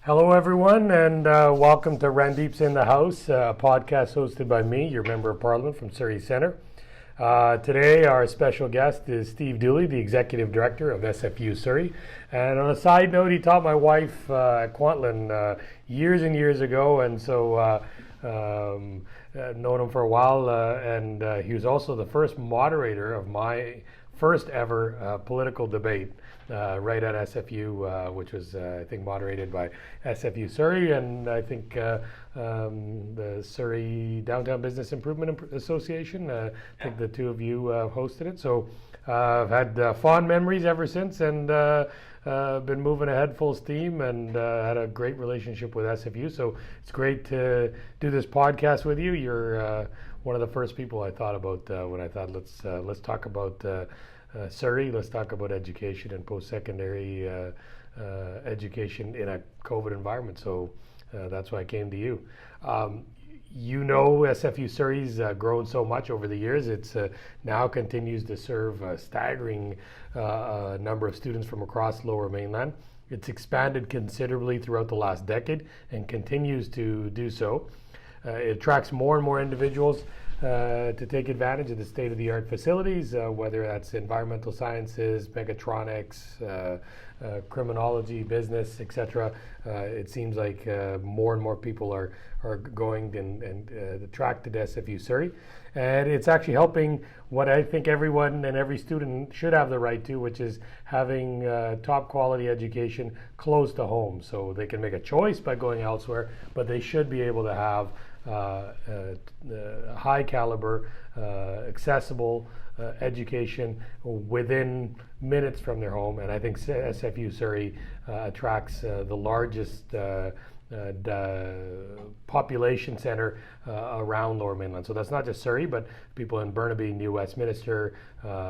Hello, everyone, and welcome to Randeep's in the House, a podcast hosted by me, your Member of Parliament from Surrey Centre. Today, our special guest is Steve Dooley, the Executive Director of SFU Surrey. And on a side note, he taught my wife at Kwantlen years and years ago, and so known him for a while. And he was also the first moderator of my first ever political debate right at SFU, which was, I think, moderated by SFU Surrey and I think the Surrey Downtown Business Improvement Association. I think the two of you hosted it. So I've had fond memories ever since and been moving ahead full steam and had a great relationship with SFU. So it's great to do this podcast with you. You're one of the first people I thought about when I thought let's talk about Surrey. Let's talk about education and post-secondary education in a COVID environment. So that's why I came to you. SFU Surrey's grown so much over the years. It's now continues to serve a staggering number of students from across Lower Mainland. It's expanded considerably throughout the last decade and continues to do so. It attracts more and more individuals to take advantage of the state-of-the-art facilities, whether that's environmental sciences, mechatronics, criminology, business, etc. It seems like more and more people are going and attracted to SFU Surrey. And it's actually helping what I think everyone and every student should have the right to, which is having top quality education close to home. So they can make a choice by going elsewhere, but they should be able to have high caliber, accessible education within minutes from their home. And I think SFU Surrey attracts the largest population center around Lower Mainland. So that's not just Surrey, but people in Burnaby, New Westminster,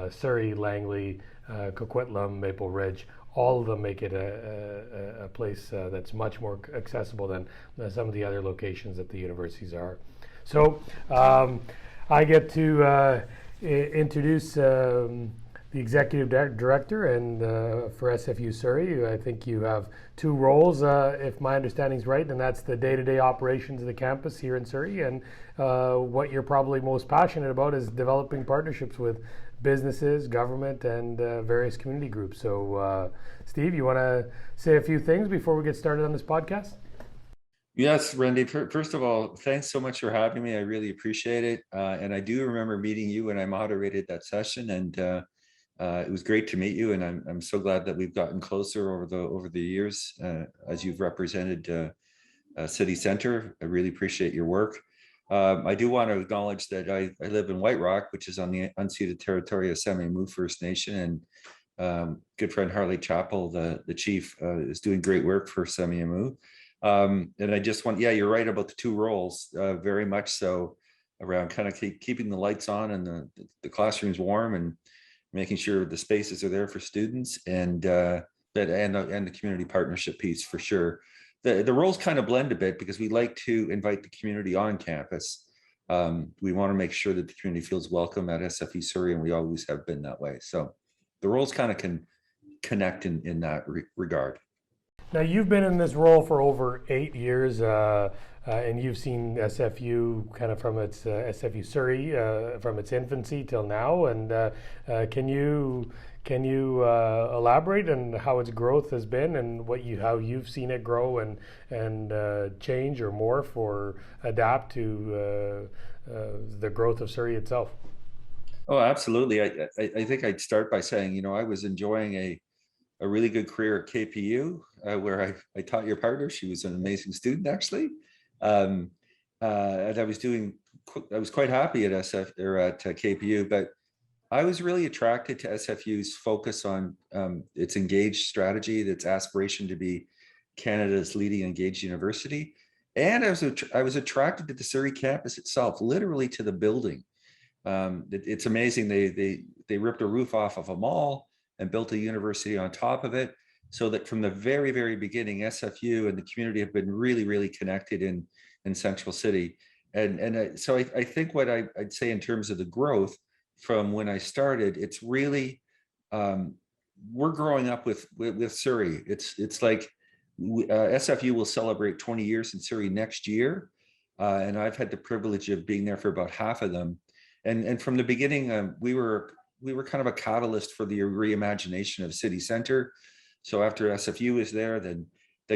Surrey, Langley, Coquitlam, Maple Ridge. All of them make it a place that's much more accessible than some of the other locations that the universities are. So I get to introduce the executive director and for SFU Surrey. I think you have two roles, if my understanding is right, and that's the day-to-day operations of the campus here in Surrey. And what you're probably most passionate about is developing partnerships with businesses, government, and various community groups. So, Steve, you want to say a few things before we get started on this podcast? Yes, Randy. First of all, thanks so much for having me. I really appreciate it. And I do remember meeting you when I moderated that session, and it was great to meet you. And I'm so glad that we've gotten closer over the years as you've represented City Centre. I really appreciate your work. I do want to acknowledge that I live in White Rock, which is on the unceded territory of Semiahmoo First Nation, and good friend Harley Chappell, the chief, is doing great work for Semiahmoo. And I just want, you're right about the two roles, very much so, around kind of keeping the lights on and the classrooms warm and making sure the spaces are there for students, and the community partnership piece for sure. The roles kind of blend a bit because we like to invite the community on campus. We want to make sure that the community feels welcome at SFU Surrey, and we always have been that way. So the roles kind of can connect in that regard. Now, you've been in this role for over 8 years, and you've seen SFU kind of from its SFU Surrey from its infancy till now. And can you elaborate on how its growth has been and how you've seen it grow and change or morph or adapt to the growth of Surrey itself? Oh, absolutely. I think I'd start by saying, I was enjoying a really good career at KPU, where I taught your partner. She was an amazing student, actually. And I was quite happy at KPU, but I was really attracted to SFU's focus on its engaged strategy, its aspiration to be Canada's leading engaged university. And I was attracted to the Surrey campus itself, literally to the building. It's amazing. They ripped a roof off of a mall and built a university on top of it, so that from the very, very beginning, SFU and the community have been really, really connected in Central City. So I think what I'd say in terms of the growth from when I started, it's really, we're growing up with Surrey. It's like SFU will celebrate 20 years in Surrey next year. And I've had the privilege of being there for about half of them. And from the beginning, we were kind of a catalyst for the reimagination of City Centre. So after SFU was there, then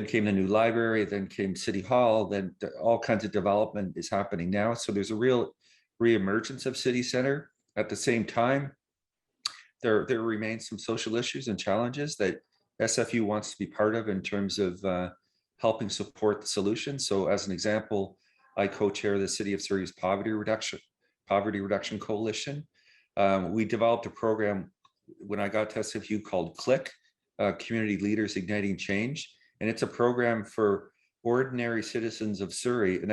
came the new library, then came City Hall, then all kinds of development is happening now. So there's a real reemergence of City Centre. At the same time, there remains some social issues and challenges that SFU wants to be part of in terms of helping support the solution. So as an example, I co-chair the City of Surrey's Poverty Reduction Coalition. We developed a program when I got to SFU called CLIck, Community Leaders Igniting Change. And it's a program for ordinary citizens of Surrey. And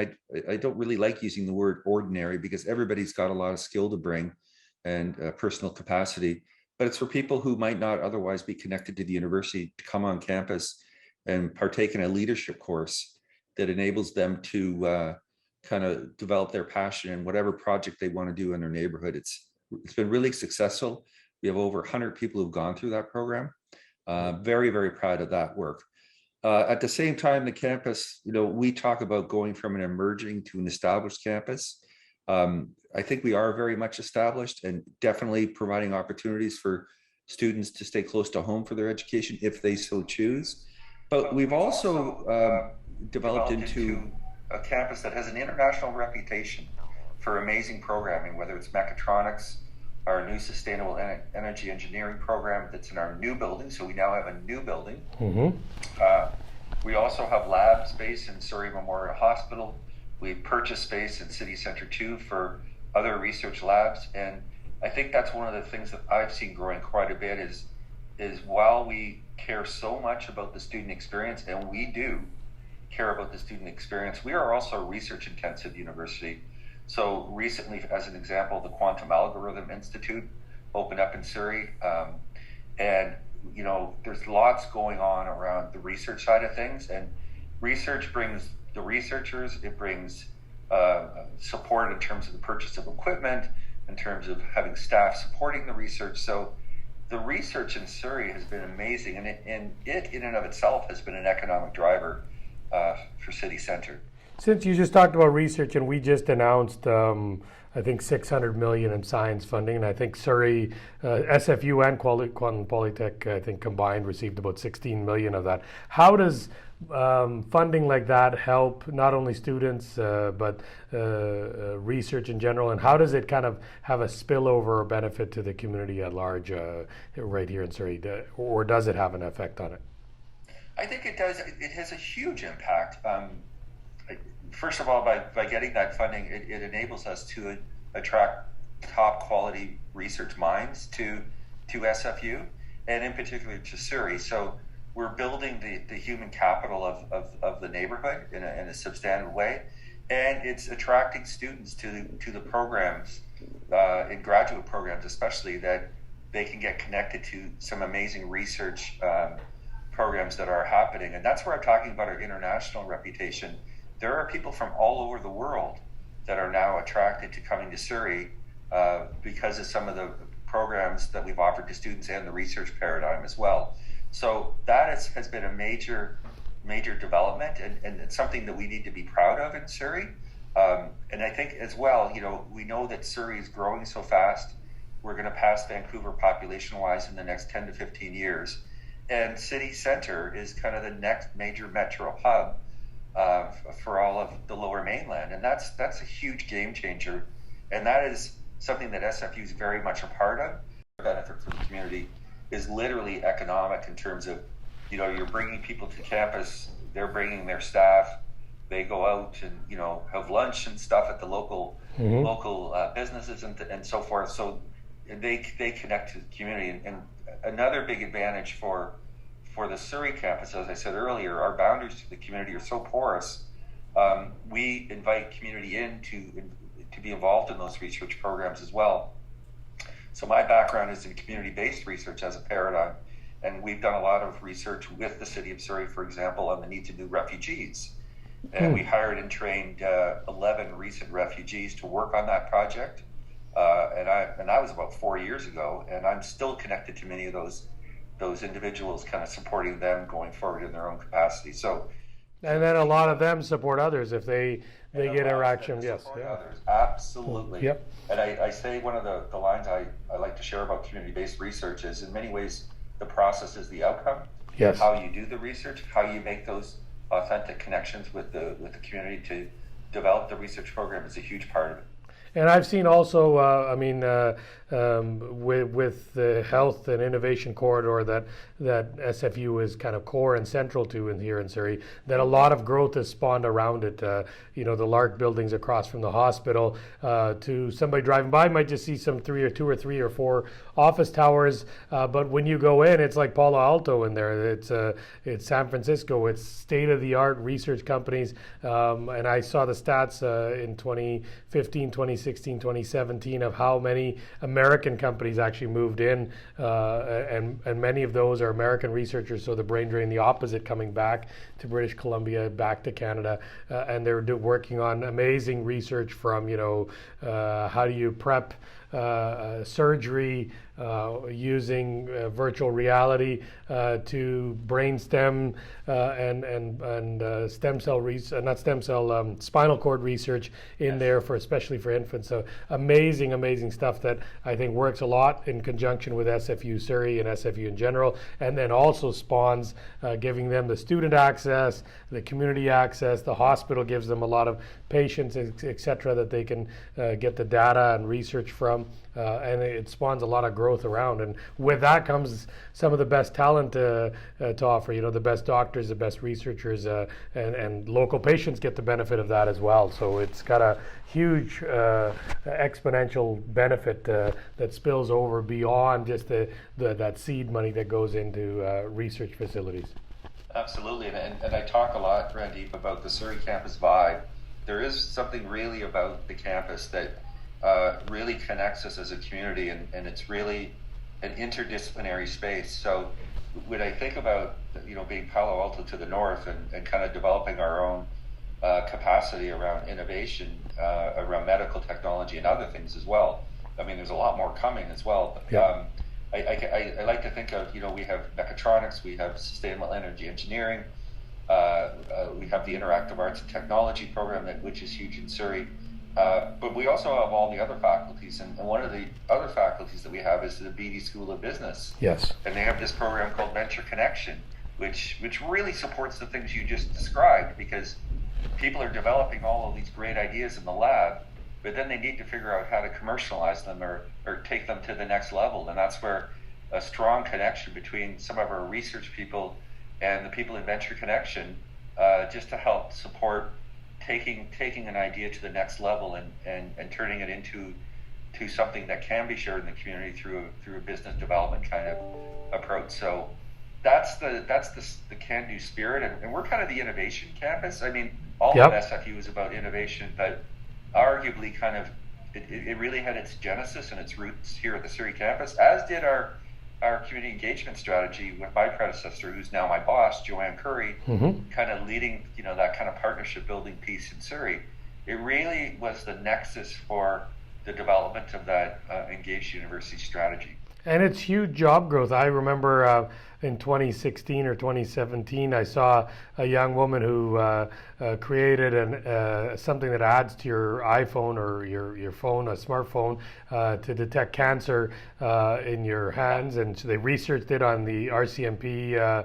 I don't really like using the word ordinary because everybody's got a lot of skill to bring and personal capacity. But it's for people who might not otherwise be connected to the university to come on campus and partake in a leadership course that enables them to kind of develop their passion in whatever project they want to do in their neighborhood. It's been really successful. We have over 100 people who've gone through that program. Very, very proud of that work. At the same time, the campus, we talk about going from an emerging to an established campus. I think we are very much established and definitely providing opportunities for students to stay close to home for their education if they so choose. But we've also developed into a campus that has an international reputation for amazing programming, whether it's mechatronics, our new sustainable energy engineering program that's in our new building. So we now have a new building. Mm-hmm. We also have lab space in Surrey Memorial Hospital. We purchased space in City Centre 2 for other research labs. And I think that's one of the things that I've seen growing quite a bit is while we care so much about the student experience, and we do care about the student experience, we are also a research intensive university. So recently, as an example, the Quantum Algorithm Institute opened up in Surrey. And, there's lots going on around the research side of things. And research brings the researchers, it brings support in terms of the purchase of equipment, in terms of having staff supporting the research. So the research in Surrey has been amazing. And it in and of itself has been an economic driver for City Centre. Since you just talked about research, and we just announced, I think, 600 million in science funding, and I think Surrey, SFU and Quantum Polytech, I think combined received about 16 million of that. How does funding like that help not only students but research in general, and how does it kind of have a spillover or benefit to the community at large right here in Surrey, or does it have an effect on it? I think it does. It has a huge impact. First of all, by getting that funding, it enables us to attract top quality research minds to SFU, and in particular to Surrey. So we're building the human capital of the neighborhood in a substantive way, and it's attracting students to the programs, in graduate programs especially, that they can get connected to some amazing research programs that are happening. And that's where I'm talking about our international reputation. There are people from all over the world that are now attracted to coming to Surrey because of some of the programs that we've offered to students and the research paradigm as well. So that has been a major development, and it's something that we need to be proud of in Surrey. And I think as well, we know that Surrey is growing so fast. We're going to pass Vancouver population-wise in the next 10 to 15 years. And City Centre is kind of the next major metro hub for all of the Lower Mainland, and that's a huge game changer, and that is something that SFU is very much a part of. The benefit for the community is literally economic in terms of, you're bringing people to campus, they're bringing their staff, they go out and have lunch and stuff at the local businesses and so forth. So they connect to the community, and another big advantage for the Surrey campus, as I said earlier, our boundaries to the community are so porous. We invite community in to be involved in those research programs as well. So my background is in community-based research as a paradigm, and we've done a lot of research with the City of Surrey, for example, on the needs of new refugees. And we hired and trained 11 recent refugees to work on that project. And that was about 4 years ago, and I'm still connected to many of those those individuals, kind of supporting them going forward in their own capacity. So, and then a lot of them support others if they get interaction. Yes, yeah. Others. Absolutely. Yep. And I say one of the lines I like to share about community-based research is, in many ways, the process is the outcome. Yes. How you do the research, how you make those authentic connections with the community to develop the research program is a huge part of it. And I've seen also, with the health and innovation corridor that SFU is kind of core and central to here in Surrey, that a lot of growth has spawned around it. The Lark buildings across from the hospital, to somebody driving by might just see some two or three or four office towers, but when you go in, it's like Palo Alto in there. It's San Francisco. It's state-of-the-art research companies, and I saw the stats in 2015, 2016, 2017 of how many American companies actually moved in, and many of those are American researchers, so the brain drain, the opposite, coming back to British Columbia, back to Canada, and they're working on amazing research from, how do you prep surgery using virtual reality to brain stem and stem cell spinal cord research in there especially for infants. So amazing stuff that I think works a lot in conjunction with SFU Surrey and SFU in general, and then also spawns giving them the student access, the community access. The hospital gives them a lot of patients, etc., that they can get the data and research from, and it spawns a lot of growth around. And with that comes some of the best talent to offer. The best doctors, the best researchers, and local patients get the benefit of that as well. So it's got a huge exponential benefit that spills over beyond just that seed money that goes into research facilities. Absolutely, and I talk a lot, Randeep, about the Surrey campus vibe. There is something really about the campus that really connects us as a community, and it's really an interdisciplinary space. So when I think about being Palo Alto to the north and kind of developing our own capacity around innovation, around medical technology and other things as well. I mean, there's a lot more coming as well. But, yeah. I like to think of, we have mechatronics, we have sustainable energy engineering, we have the interactive arts and technology program, which is huge in Surrey. But we also have all the other faculties, and one of the other faculties that we have is the BD School of Business. Yes. And they have this program called Venture Connection, which really supports the things you just described, because people are developing all of these great ideas in the lab, but then they need to figure out how to commercialize them or take them to the next level. And that's where a strong connection between some of our research people and the people in Venture Connection, just to help support taking an idea to the next level and turning it into something that can be shared in the community through a business development kind of approach. So that's the can-do spirit, and we're kind of the innovation campus. I mean, all Yep. of SFU is about innovation, but arguably kind of it really had its genesis and its roots here at the Surrey campus, as did our community engagement strategy with my predecessor, who's now my boss, Joanne Curry, kind of leading, that kind of partnership building piece in Surrey. It really was the nexus for the development of that engaged university strategy. And it's huge job growth. I remember in 2016 or 2017, I saw a young woman who created something that adds to your iPhone or your phone, a smartphone, to detect cancer in your hands. And so they researched it on the RCMP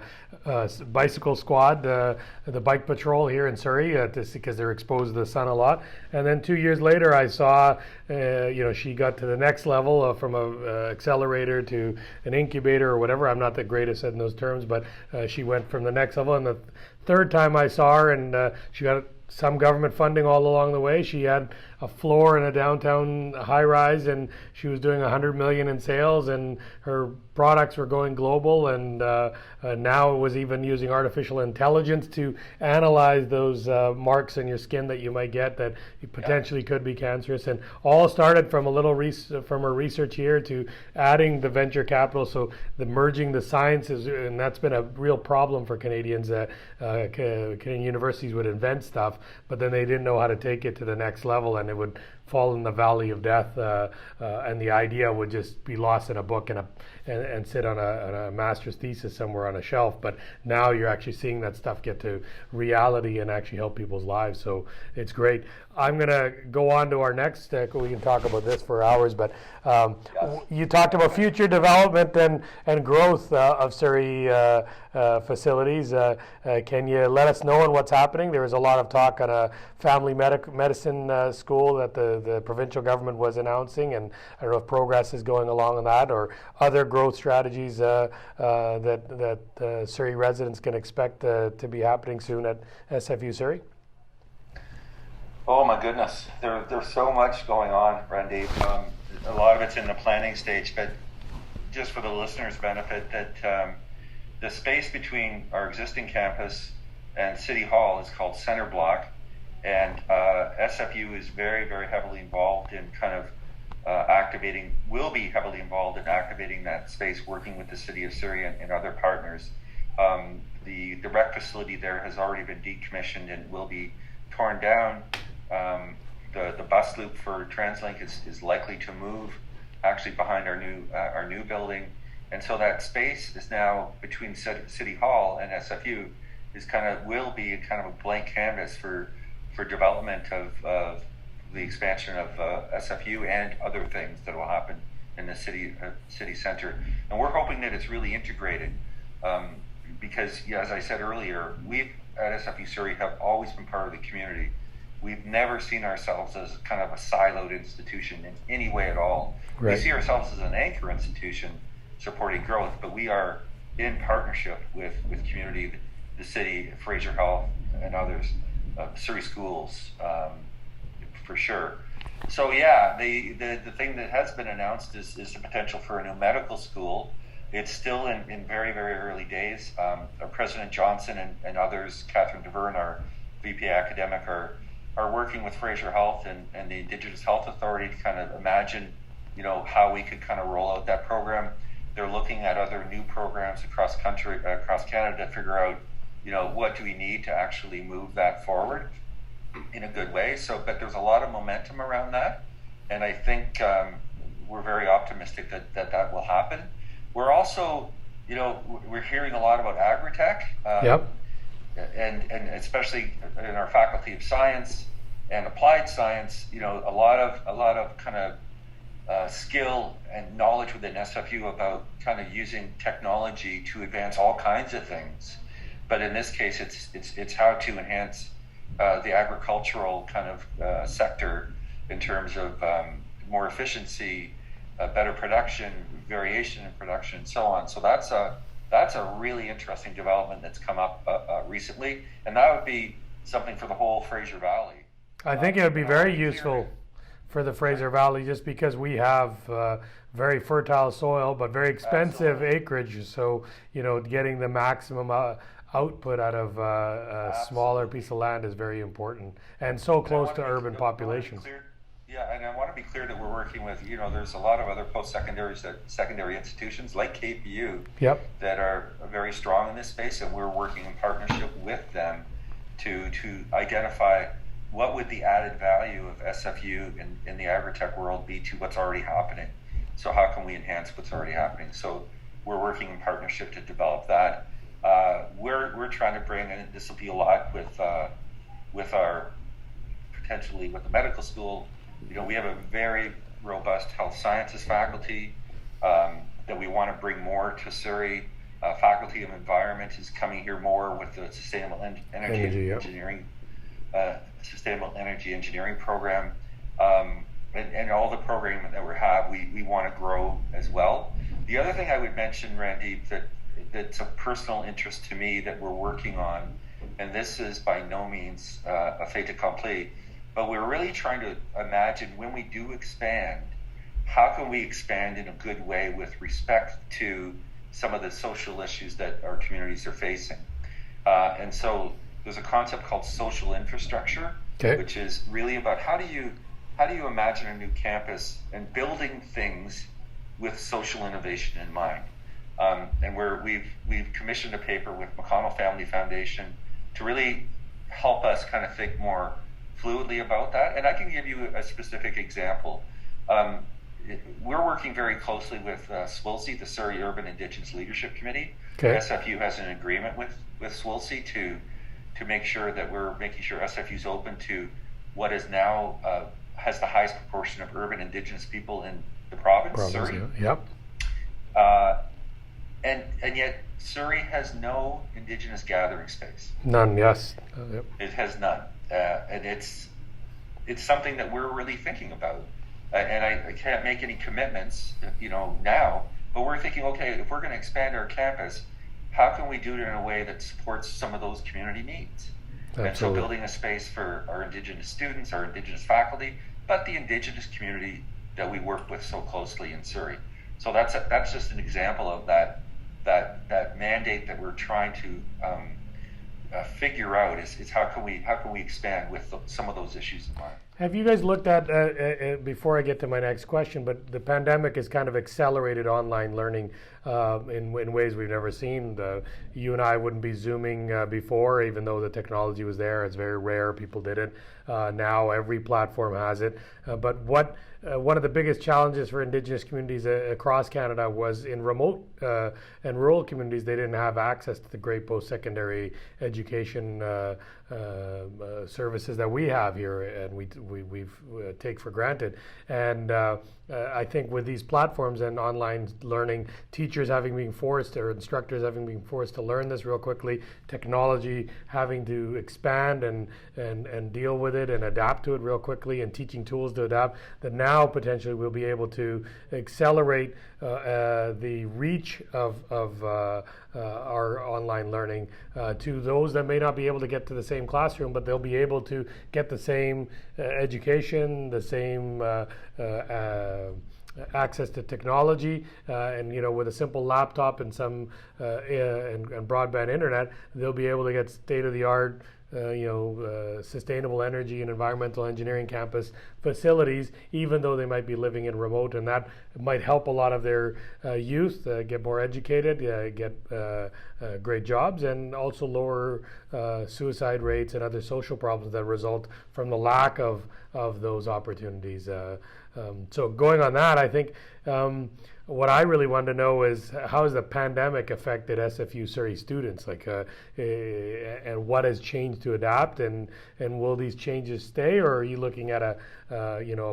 bicycle squad, the bike patrol here in Surrey, because they're exposed to the sun a lot. And then 2 years later, I saw, she got to the next level from a accelerator to an incubator or whatever. I'm not the greatest in those terms, but she went from the next level. And the third time I saw her, and she got some government funding all along the way. She had a floor in a downtown high-rise, and she was doing $100 million in sales, and her products were going global, and now it was even using artificial intelligence to analyze those marks in your skin that you might get that potentially could be cancerous. And all started from from her research here to adding the venture capital, so the merging the sciences, and that's been a real problem for Canadians. Canadian universities would invent stuff, stuff, but then they didn't know how to take it to the next level, and it would fall in the valley of death, and the idea would just be lost in a book and sit on a master's thesis somewhere on a shelf. But now you're actually seeing that stuff get to reality and actually help people's lives. So it's great. I'm going to go on to our next, we can talk about this for hours, but you talked about future development and growth of Surrey facilities. Can you let us know on what's happening? There was a lot of talk on a family medicine school that the provincial government was announcing, and I don't know if progress is going along on that, or other growth strategies that Surrey residents can expect to be happening soon at SFU Surrey. Oh my goodness, there's so much going on, Randy. A lot of it's in the planning stage, but just for the listeners' benefit, that the space between our existing campus and City Hall is called Centre Block, and SFU is very, very heavily involved in kind of will be heavily involved in activating that space, working with the City of Surrey and other partners. The rec facility there has already been decommissioned and will be torn down. The bus loop for TransLink is likely to move actually behind our new building, and so that space is now between City Hall and SFU will be kind of a blank canvas for development of the expansion of SFU and other things that will happen in the city center. And we're hoping that it's really integrated, because as I said earlier, we at SFU Surrey have always been part of the community. We've never seen ourselves as kind of a siloed institution in any way at all. Right. We see ourselves as an anchor institution supporting growth, but we are in partnership with community, the city, Fraser Health, and others, Surrey Schools, for sure. So yeah, the thing that has been announced is the potential for a new medical school. It's still in very, very early days. President Johnson and others, Catherine DeVerne, our VP Academic, are working with Fraser Health and the Indigenous Health Authority to kind of imagine, how we could kind of roll out that program. They're looking at other new programs across Canada to figure out, what do we need to actually move that forward in a good way. So, but there's a lot of momentum around that, and I think we're very optimistic that will happen. We're also, we're hearing a lot about agri-tech. Yep. And especially in our Faculty of Science and Applied Science, a lot of kind of skill and knowledge within SFU about kind of using technology to advance all kinds of things. But in this case, it's how to enhance the agricultural kind of sector in terms of more efficiency, better production, variation in production, and so on. So that's a really interesting development that's come up recently, and that would be something for the whole Fraser Valley. I think it would be very useful for the Fraser Valley, just because we have very fertile soil but very expensive acreage. So getting the maximum output out of a smaller piece of land is very important, and so close to urban populations. Yeah, and I want to be clear that we're working with, there's a lot of other secondary institutions like KPU that are very strong in this space, and we're working in partnership with them to identify what would the added value of SFU in the agri-tech world be to what's already happening. So how can we enhance what's already happening? So we're working in partnership to develop that. We're trying to bring, and this will be a lot with our potentially with the medical school. We have a very robust health sciences faculty that we want to bring more to Surrey. Faculty of Environment is coming here more with the Sustainable Energy Engineering, Sustainable Energy Engineering program, and all the programming that we have. We want to grow as well. The other thing I would mention, Randy, that's of personal interest to me that we're working on, and this is by no means a fait accompli, but we're really trying to imagine when we do expand, how can we expand in a good way with respect to some of the social issues that our communities are facing. And so there's a concept called social infrastructure, which is really about how do you imagine a new campus and building things with social innovation in mind. And we've commissioned a paper with McConnell Family Foundation to really help us kind of think more fluidly about that. And I can give you a specific example. We're working very closely with SWLC, the Surrey Urban Indigenous Leadership Committee. Okay. SFU has an agreement with SWLC to make sure that we're making sure SFU is open to what is now has the highest proportion of urban Indigenous people in the province, Surrey. Yep. And yet Surrey has no Indigenous gathering space. None. Yes. Yep. It has none, and it's something that we're really thinking about. And I can't make any commitments, now. But we're thinking, okay, if we're going to expand our campus, how can we do it in a way that supports some of those community needs? Absolutely. And so building a space for our Indigenous students, our Indigenous faculty, but the Indigenous community that we work with so closely in Surrey. So that's just an example of that mandate that we're trying to figure out is how can we expand with some of those issues in mind. Have you guys looked at, before I get to my next question, but the pandemic has kind of accelerated online learning in ways we've never seen. You and I wouldn't be Zooming before, even though the technology was there. It's very rare people did it. Now every platform has it. But one of the biggest challenges for Indigenous communities across Canada was in remote and rural communities. They didn't have access to the great post-secondary education services that we have here, and we take for granted. And I think with these platforms and online learning, teachers having been forced, or instructors having been forced to learn this real quickly, technology having to expand and deal with it and adapt to it real quickly, and teaching tools to adapt, that now potentially we'll be able to accelerate the reach of our online learning to those that may not be able to get to the same classroom, but they'll be able to get the same education, the same access to technology, and with a simple laptop and some and broadband internet, they'll be able to get state-of-the-art sustainable energy and environmental engineering campus facilities, even though they might be living in remote, and that might help a lot of their youth get more educated, get great jobs, and also lower suicide rates and other social problems that result from the lack of those opportunities. So going on that, I think what I really wanted to know is how has the pandemic affected SFU Surrey students, and what has changed to adapt, and will these changes stay, or are you looking at a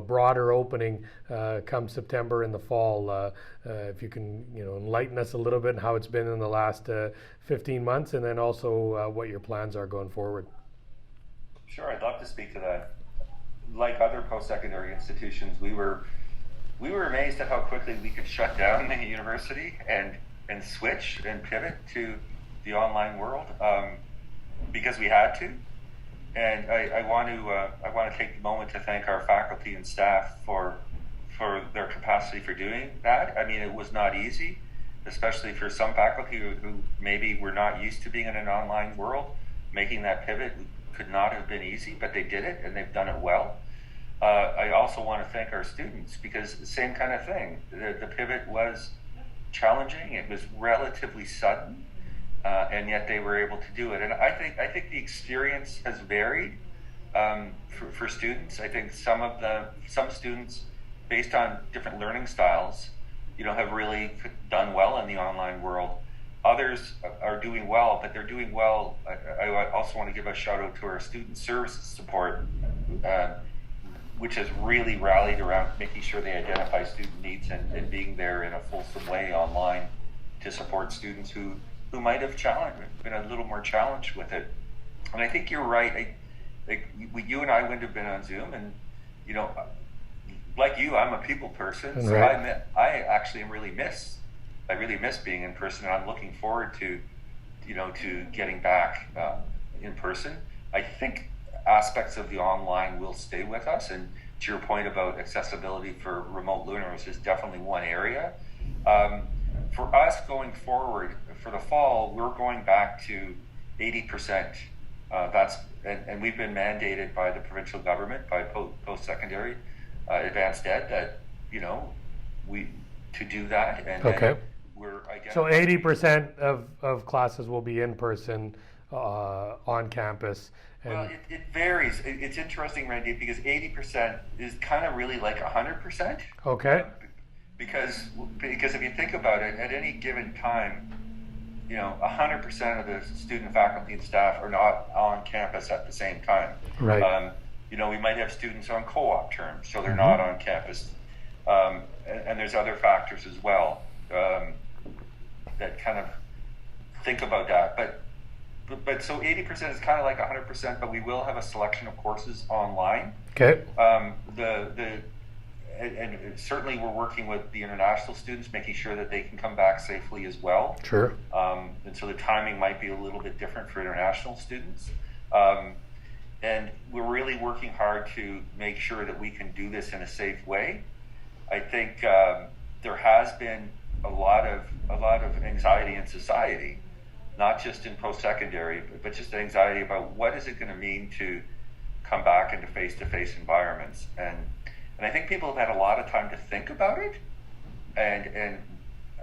broader opening come September in the fall? If you can enlighten us a little bit on how it's been in the last 15 months, and then also what your plans are going forward. Sure, I'd love to speak to that. Like other post-secondary institutions, we were amazed at how quickly we could shut down the university and switch and pivot to the online world because we had to. And I want to take the moment to thank our faculty and staff for their capacity for doing that. I mean, it was not easy, especially for some faculty who maybe were not used to being in an online world. Making that pivot could not have been easy, but they did it, and they've done it well. I also want to thank our students, because the same kind of thing. The pivot was challenging. It was relatively sudden, and yet they were able to do it. And I think the experience has varied for students. I think some students, based on different learning styles, have really done well in the online world. Others are doing well, but they're doing well. I also want to give a shout out to our student services support, which has really rallied around making sure they identify student needs and being there in a fulsome way online to support students who might have been a little more challenged with it. And I think you're right. You and I wouldn't have been on Zoom, and like you, I'm a people person, so right. I actually really miss being in person, and I'm looking forward to getting back in person. I think aspects of the online will stay with us, and to your point about accessibility for remote learners is definitely one area. For us going forward, for the fall, we're going back to 80%. And we've been mandated by the provincial government, by post-secondary advanced ed, that we to do that. And okay. We're so 80% of classes will be in person on campus? And Well, it varies. It's interesting, Randy, because 80% is kind of really like 100%. okay, Because if you think about it, at any given time, 100% of the student, faculty, and staff are not on campus at the same time. right. We might have students on co-op terms, so they're not on campus. And there's other factors as well that kind of think about that. But so 80% is kind of like 100%, but we will have a selection of courses online. Okay. And certainly we're working with the international students, making sure that they can come back safely as well. Sure. And so the timing might be a little bit different for international students. And we're really working hard to make sure that we can do this in a safe way. I think there has been a lot of anxiety in society, not just in post-secondary, but just anxiety about what is it going to mean to come back into face-to-face environments. And I think people have had a lot of time to think about it. And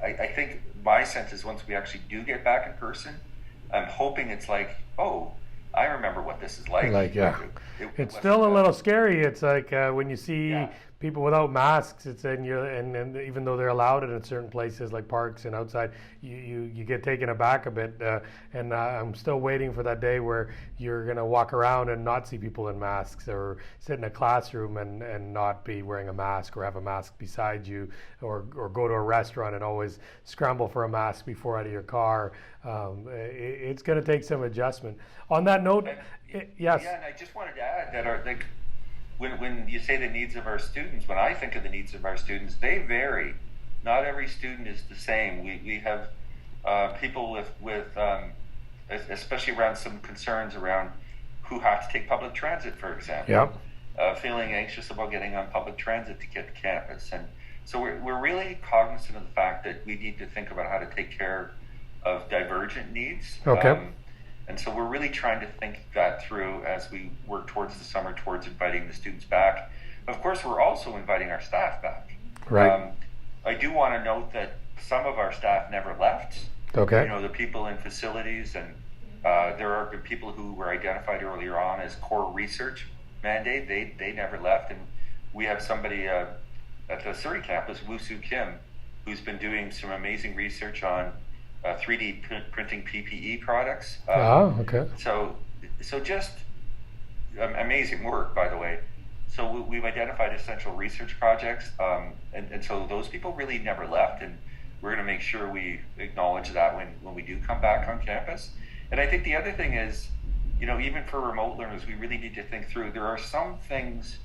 I think my sense is once we actually do get back in person, I'm hoping it's like, oh, I remember what this is like. Like, yeah. It's still a little scary. It's like when you see people without masks, it's and even though they're allowed it in certain places like parks and outside, you get taken aback a bit. And I'm still waiting for that day where you're gonna walk around and not see people in masks, or sit in a classroom and not be wearing a mask, or have a mask beside you, or go to a restaurant and always scramble for a mask before out of your car. It's gonna take some adjustment. On that note, yes. Yeah, and I just wanted to add that when you say the needs of our students, when I think of the needs of our students, they vary. Not every student is the same. We have people with especially around some concerns around who have to take public transit, for example. Yep. Feeling anxious about getting on public transit to get to campus. And so we're really cognizant of the fact that we need to think about how to take care of divergent needs. Okay. And so we're really trying to think that through as we work towards the summer, towards inviting the students back. Of course, we're also inviting our staff back. Right. I do want to note that some of our staff never left. Okay. The people in facilities, and there are people who were identified earlier on as core research mandate. They never left. And we have somebody at the Surrey campus, Woo-Soo Kim, who's been doing some amazing research on 3D printing PPE products. Okay. So just amazing work, by the way. So we've identified essential research projects, and so those people really never left, and we're going to make sure we acknowledge that when we do come back on campus. And I think the other thing is, even for remote learners, we really need to think through, there are some things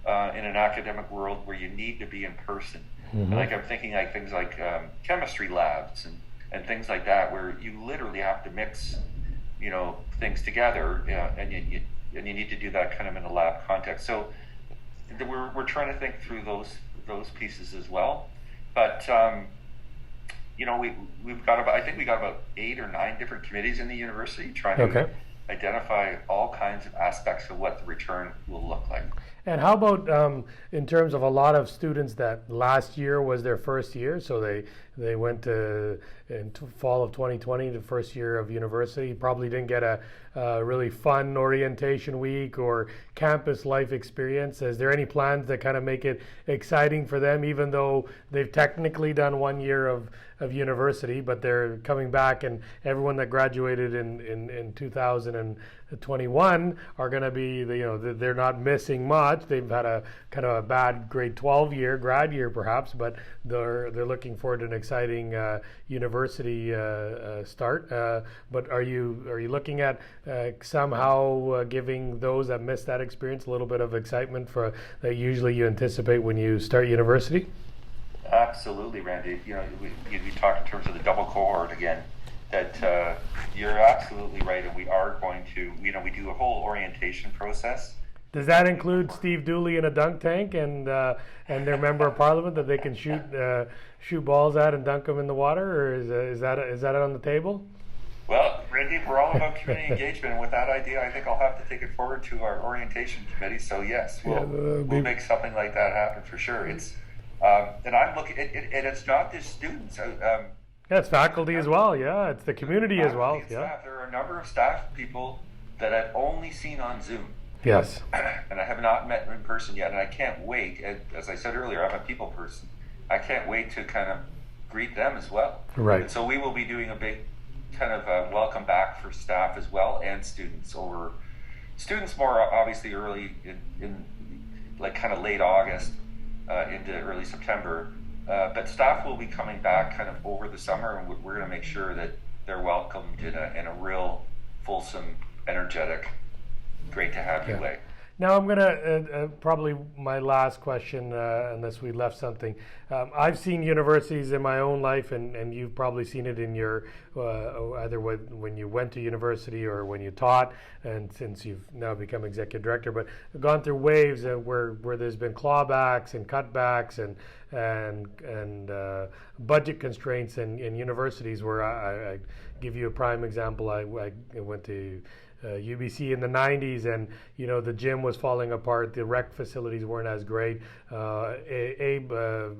in an academic world where you need to be in person. Mm-hmm. Like I'm thinking like things like chemistry labs and things like that, where you literally have to mix, things together, and you need to do that kind of in a lab context. So we're trying to think through those pieces as well. But we've got I think we got about 8 or 9 different committees in the university trying to identify all kinds of aspects of what the return will look like. And how about in terms of a lot of students that last year was their first year, so they went to in fall of 2020, the first year of university, probably didn't get a really fun orientation week or campus life experience. Is there any plans that kind of make it exciting for them, even though they've technically done 1 year of university, but they're coming back, and everyone that graduated in 2021 are going to be, they're not missing much. They've had a kind of a bad grade 12 year, grad year perhaps, but they're looking forward to an exciting university start. But are you looking at somehow giving those that missed that experience a little bit of excitement for that usually you anticipate when you start university? Absolutely, Randy. You talk in terms of the double cohort again. That you're absolutely right, and we are going to. We do a whole orientation process. Does that include Steve Dooley in a dunk tank and their member of parliament that they can shoot balls at and dunk them in the water, or is that on the table? Well, Randy, we're all about community engagement, and with that idea, I think I'll have to take it forward to our orientation committee. So yes, we'll make something like that happen for sure. It's and I'm looking, and it's not just students. Yeah, it's faculty as well. Yeah, it's the community as Faculty well. and Yeah. staff. There are a number of staff people that I've only seen on Zoom, Yes. and I have not met in person yet. And I can't wait. As I said earlier, I'm a people person. I can't wait to kind of greet them as well. Right. And so we will be doing a big kind of welcome back for staff as well and students over. Students more obviously early in like kind of late August into early September. But staff will be coming back kind of over the summer, and we're going to make sure that they're welcomed in a real fulsome, energetic, great to have you way. Now I'm going to, probably my last question, unless we left something. I've seen universities in my own life, and you've probably seen it in your, either when you went to university or when you taught, and since you've now become executive director, but gone through waves where there's been clawbacks and cutbacks and budget constraints in universities where I give you a prime example. I went to UBC in the 90s, and the gym was falling apart. The rec facilities weren't as great. The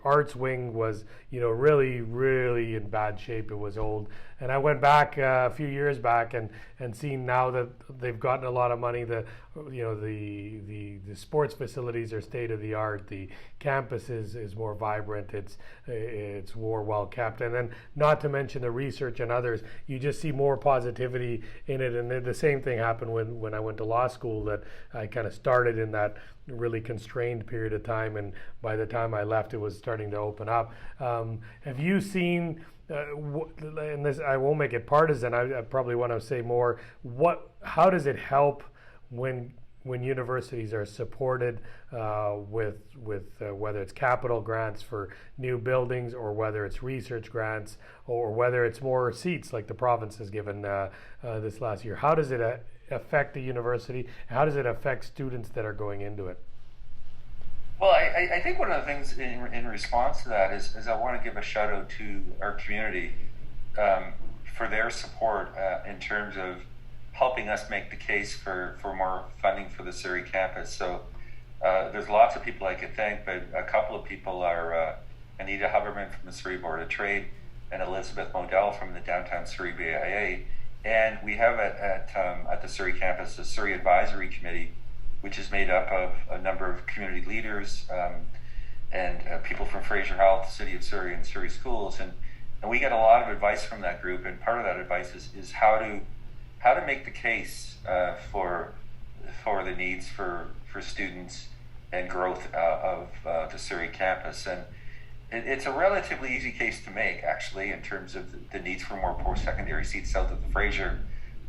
arts wing was really in bad shape. It was old, and I went back a few years back and seen now that they've gotten a lot of money. The sports facilities are state of the art. The campus is more vibrant. It's more well kept, and then not to mention the research and others. You just see more positivity in it. And the same thing happened when I went to law school. That I kind of started in that really constrained period of time, and by the time I left, it was starting to open up. Have you seen? And this, I won't make it partisan. I probably want to say more. How does it help when universities are supported with whether it's capital grants for new buildings, or whether it's research grants, or whether it's more seats like the province has given this last year? How does it affect the university? How does it affect students that are going into it? Well, I think one of the things in response to that is I want to give a shout out to our community for their support in terms of helping us make the case for more funding for the Surrey campus. So there's lots of people I could thank, but a couple of people are Anita Huberman from the Surrey Board of Trade and Elizabeth Modell from the Downtown Surrey BIA. And we have at the Surrey campus the Surrey Advisory Committee, which is made up of a number of community leaders and people from Fraser Health, City of Surrey, and Surrey Schools. And we get a lot of advice from that group, and part of that advice is how to make the case for the needs for students and growth of the Surrey campus. And it's a relatively easy case to make, actually, in terms of the needs for more post-secondary seats south of the Fraser.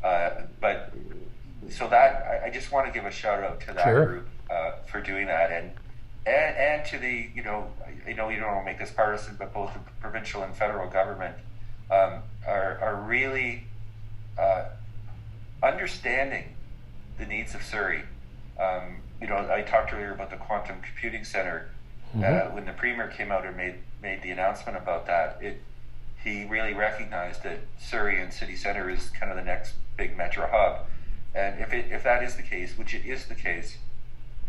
But so that I just want to give a shout out to that group for doing that, and to the I know you don't want to make this partisan, but both the provincial and federal government are really understanding the needs of Surrey. I talked earlier about the Quantum Computing Centre. When the Premier came out and made the announcement about that, he really recognized that Surrey and City Centre is kind of the next big metro hub. And if that is the case, which it is the case,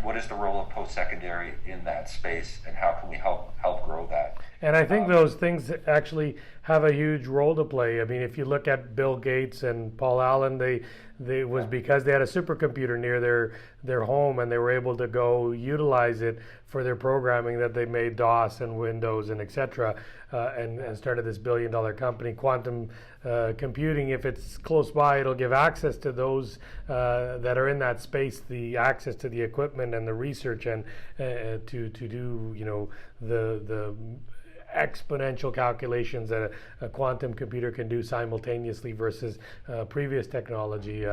what is the role of post-secondary in that space, and how can we help grow that? And I think those things actually have a huge role to play. I mean, if you look at Bill Gates and Paul Allen, they was because they had a supercomputer near their home, and they were able to go utilize it for their programming, that they made DOS and Windows and etc. And started this billion-dollar company. Quantum computing, if it's close by, it'll give access to those that are in that space, the access to the equipment and the research, and to do the exponential calculations that a quantum computer can do simultaneously versus previous technology.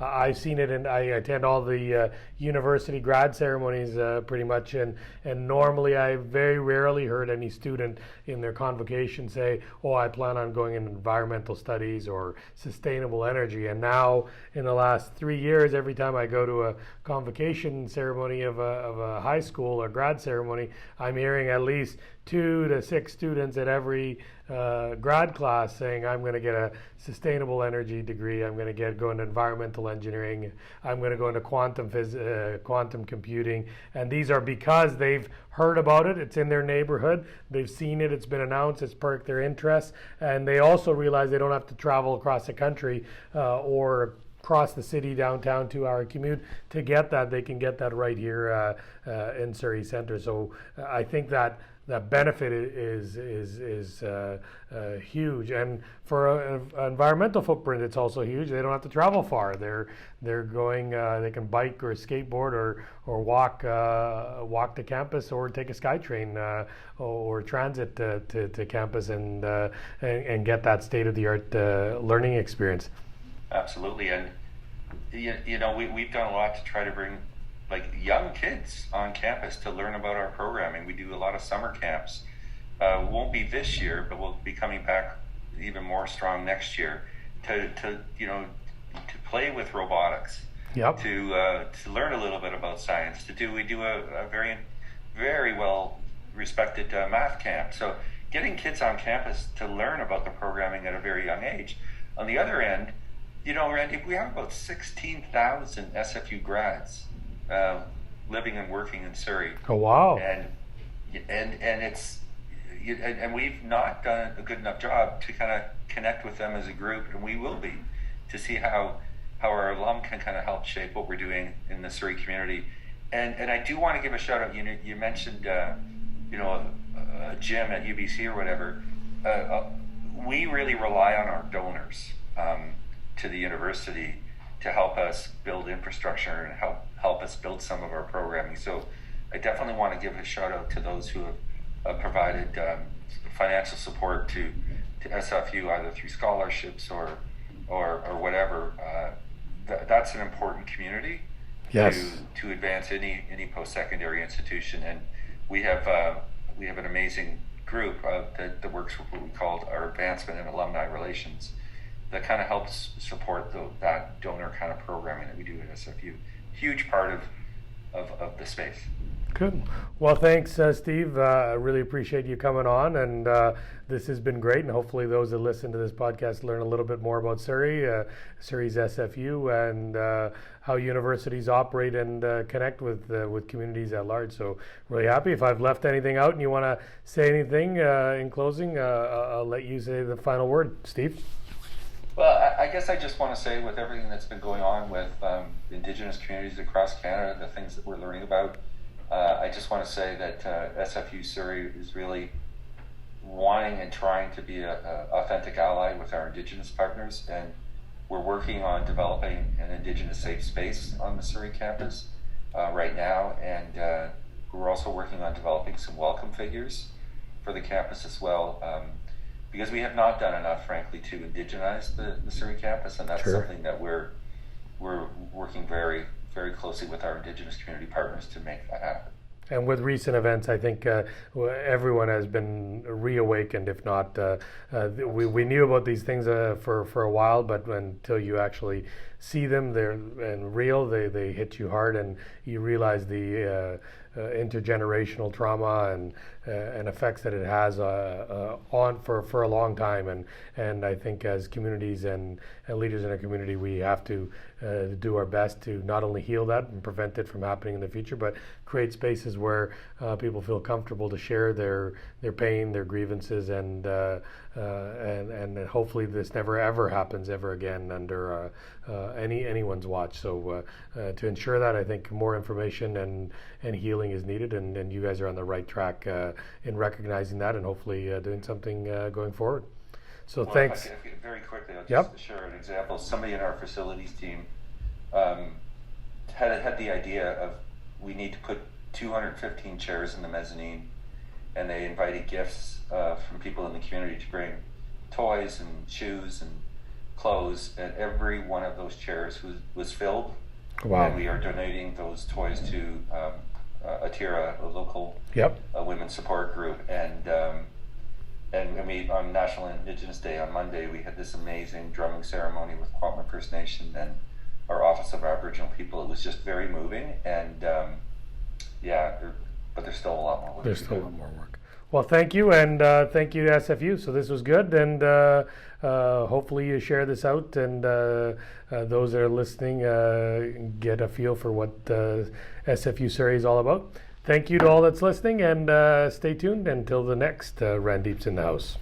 I've seen it, and I attend all the university grad ceremonies pretty much, and normally I very rarely heard any student in their convocation say, "Oh, I plan on going in environmental studies or sustainable energy." And now, in the last 3 years, every time I go to a convocation ceremony of a high school or grad ceremony, I'm hearing at least 2 to 6 students at every grad class saying, I'm going to get a sustainable energy degree, I'm going to go into environmental engineering, I'm going to go into quantum computing. And these are because they've heard about it, it's in their neighborhood, they've seen it, it's been announced, it's perked their interest, and they also realize they don't have to travel across the country or across the city, downtown, 2-hour commute to get that. They can get that right here in Surrey Centre. So I think that benefit is huge, and for an environmental footprint, it's also huge. They don't have to travel far. They're going. They can bike or skateboard or walk to campus, or take a SkyTrain or transit to campus and get that state-of-the-art learning experience. Absolutely, and we've done a lot to try to bring young kids on campus to learn about our programming. We do a lot of summer camps. Won't be this year, but we'll be coming back even more strong next year to play with robotics. Yep. To learn a little bit about science. We do a very, very well respected math camp. So getting kids on campus to learn about the programming at a very young age. On the other end, Randy, we have about 16,000 SFU grads living and working in Surrey. Oh wow! And it's and we've not done a good enough job to kind of connect with them as a group, and we will be, to see how our alum can kind of help shape what we're doing in the Surrey community. And I do want to give a shout out. You mentioned a gym at UBC or whatever. We really rely on our donors to the university to help us build infrastructure and help us build some of our programming. So I definitely want to give a shout out to those who have provided financial support to SFU, either through scholarships or whatever. That's an important community. Yes. To advance any post-secondary institution. And we have an amazing group that works with what we call our advancement and alumni relations, that kind of helps support that donor kind of programming that we do at SFU. Huge part of the space. Good. Well, thanks, Steve. I really appreciate you coming on, and this has been great. And hopefully, those that listen to this podcast learn a little bit more about Surrey, Surrey's SFU, and how universities operate and connect with communities at large. So, really happy. If I've left anything out and you want to say anything in closing, I'll let you say the final word, Steve. Well, I guess I just want to say, with everything that's been going on with Indigenous communities across Canada, the things that we're learning about, I just want to say that SFU Surrey is really wanting and trying to be an authentic ally with our Indigenous partners, and we're working on developing an Indigenous safe space on the Surrey campus right now, and we're also working on developing some welcome figures for the campus as well, because we have not done enough, frankly, to indigenize the Surrey campus, and that's Sure. something that we're working very, very closely with our Indigenous community partners to make that happen. And with recent events, I think everyone has been reawakened. If not, we knew about these things for a while, but until you actually see them, they're and real. They hit you hard, and you realize the intergenerational trauma and effects that it has on for a long time. And I think as communities and leaders in our community, we have to do our best to not only heal that and prevent it from happening in the future, but create spaces where people feel comfortable to share their pain, their grievances, and hopefully this never ever happens ever again under anyone's watch. So to ensure that, I think more information and healing is needed, and you guys are on the right track in recognizing that, and hopefully doing something going forward. So thanks. Very quickly, I'll Yep. just share an example. Somebody in our facilities team had the idea of, we need to put 215 chairs in the mezzanine, and they invited gifts from people in the community to bring toys and shoes and clothes, and every one of those chairs was filled. Wow. And we are donating those toys to Atira, a local women's support group, and we, on National Indigenous Day on Monday, we had this amazing drumming ceremony with Kwantlen First Nation and our Office of Aboriginal People. It was just very moving, and but there's still a lot more work. There's still a lot more work. Well, thank you, and thank you to SFU. So this was good, and hopefully you share this out, and those that are listening get a feel for what SFU Surrey is all about. Thank you to all that's listening, and stay tuned until the next Randeep's in the House.